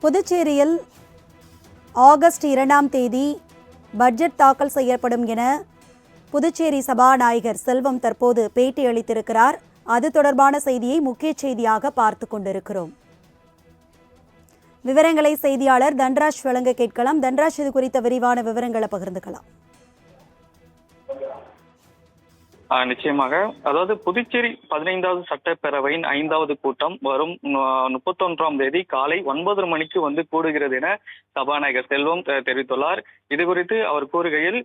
புதுச்சேரியில் ஆகஸ்ட் 2ஆம் தேதி பட்ஜெட் தாக்கல் செய்யப்படும் என புதுச்சேரி சபாநாயகர் செல்வம் தற்போது பேட்டி அளித்திருக்கிறார். அது தொடர்பான செய்தியை முக்கிய செய்தியாக பார்த்து கொண்டிருக்கிறோம். விவரங்களை செய்தியாளர் தன்ராஜ் வழங்க கேட்கலாம். தன்ராஜ், இது குறித்த விரிவான விவரங்களை பகிர்ந்துக்கலாம். நிச்சயமாக. அதாவது புதுச்சேரி 15வது சட்டப்பேரவையின் 5வது கூட்டம் வரும் 31ஆம் தேதி காலை 9 மணிக்கு கூடுகிறது என சபாநாயகர் செல்வம் தெரிவித்துள்ளார். இது குறித்து அவர் கூறுகையில்,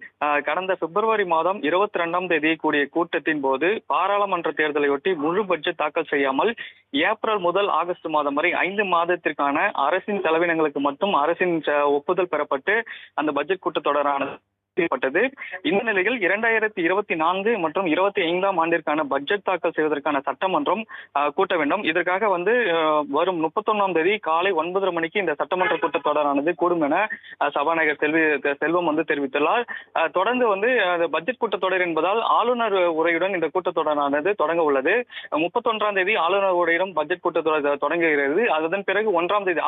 கடந்த பிப்ரவரி மாதம் 22ஆம் தேதி கூடிய கூட்டத்தின் போது பாராளுமன்ற தேர்தலையொட்டி முழு பட்ஜெட் தாக்கல் செய்யாமல் ஏப்ரல் முதல் ஆகஸ்ட் மாதம் வரை 5 மாதத்திற்கான அரசின் செலவினங்களுக்கு மட்டும் அரசின் ஒப்புதல் பெறப்பட்டு அந்த பட்ஜெட் கூட்டத்தொடரானது பட்டது. இந்த நிலையில் 2024 மற்றும் 25ஆம் ஆண்டிற்கான பட்ஜெட் தாக்கல் செய்வதற்கான சட்டமன்றம் கூட்ட வேண்டும். இதற்காக வரும் 31ஆம் தேதி காலை 9 மணிக்கு இந்த சட்டமன்ற கூட்டத்தொடரானது கூடும் என சபாநாயகர் செல்வம் தெரிவித்துள்ளார். தொடர்ந்து பட்ஜெட் கூட்டத்தொடர் என்பதால் ஆளுநர் உரையுடன் இந்த கூட்டத்தொடரானது தொடங்க உள்ளது. 31ஆம் தேதி ஆளுநர் உரையுடன் பட்ஜெட் கூட்டத்தொடர் தொடங்குகிறது. அதன் பிறகு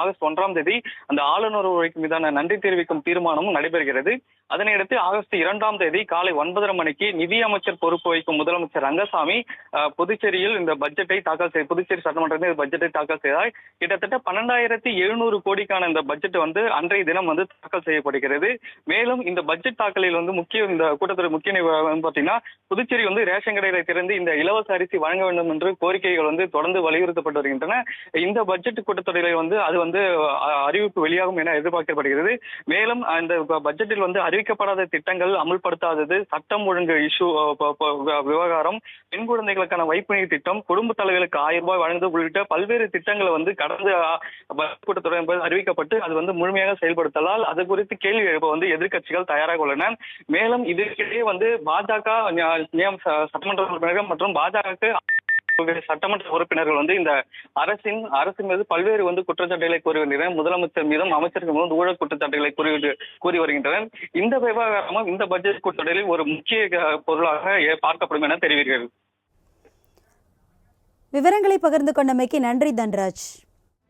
ஆகஸ்ட் 1ஆம் தேதி அந்த ஆளுநர் உரைக்கு மீதான நன்றி தெரிவிக்கும் தீர்மானமும் நடைபெறுகிறது. அதனையடுத்து ஆகஸ்ட் 2ஆம் தேதி காலை 9:30 மணிக்கு நிதி அமைச்சர் பொறுப்பு வகிக்கும் முதலமைச்சர் ரங்கசாமி புதுச்சேரியில் இந்த பட்ஜெட்டை புதுச்சேரி சட்டமன்றத்தில் பட்ஜெட்டை தாக்கல் செய்தார். கிட்டத்தட்ட 12,700 கோடிக்கான இந்த பட்ஜெட் அன்றைய தினம் தாக்கல் செய்யப்படுகிறது. மேலும் இந்த பட்ஜெட் தாக்கலில் இந்த கூட்டத்தொடர் முக்கிய பார்த்தீங்கன்னா, புதுச்சேரி ரேஷன் கடைகளை திறந்து இந்த இலவச அரிசி வழங்க வேண்டும் என்று கோரிக்கைகள் தொடர்ந்து வலியுறுத்தப்பட்டு வருகின்றன. இந்த பட்ஜெட் கூட்டத்தொடரில் அது அறிவிப்பு வெளியாகும் என எதிர்பார்க்கப்படுகிறது. மேலும் இந்த பட்ஜெட்டில் அறிவிக்கப்படாத திட்டங்கள் அமல்படுத்தாதது, சட்டம் ஒழுங்கு இஷ்யூ விவகாரம், பெண் குழந்தைகளுக்கான வைப்பு நிதி திட்டம், குடும்ப தலைவர்களுக்கு 1000 ரூபாய் வழங்குவது உள்ளிட்ட பல்வேறு திட்டங்களை கடந்த கூட்டத்தொடர் அறிவிக்கப்பட்டு அது முழுமையாக செயல்படுத்தலால் அது குறித்து கேள்வி எழுப்ப எதிர்க்கட்சிகள் தயாராக உள்ளன. மேலும் இதற்கிடையே பாஜக சட்டமன்ற உறுப்பினர்கள் மற்றும் பாஜக சட்டமன்ற உறுப்பினர்கள் இந்த அரசின் மீது பல்வேறு குற்றச்சாட்டுகளை கூறி வருகின்றனர். முதலமைச்சர் மீதும் அமைச்சர்கள் மீதும் ஊழல் குற்றச்சாட்டுகளை கூறி வருகின்றனர். இந்த விவகாரமும் இந்த பட்ஜெட் கூட்டத்தொடரில் ஒரு முக்கிய பொருளாக பார்க்கப்படும் என தெரிவிக்கிறது. விவரங்களை பகிர்ந்து கொண்டமைக்கு நன்றி தன்ராஜ்.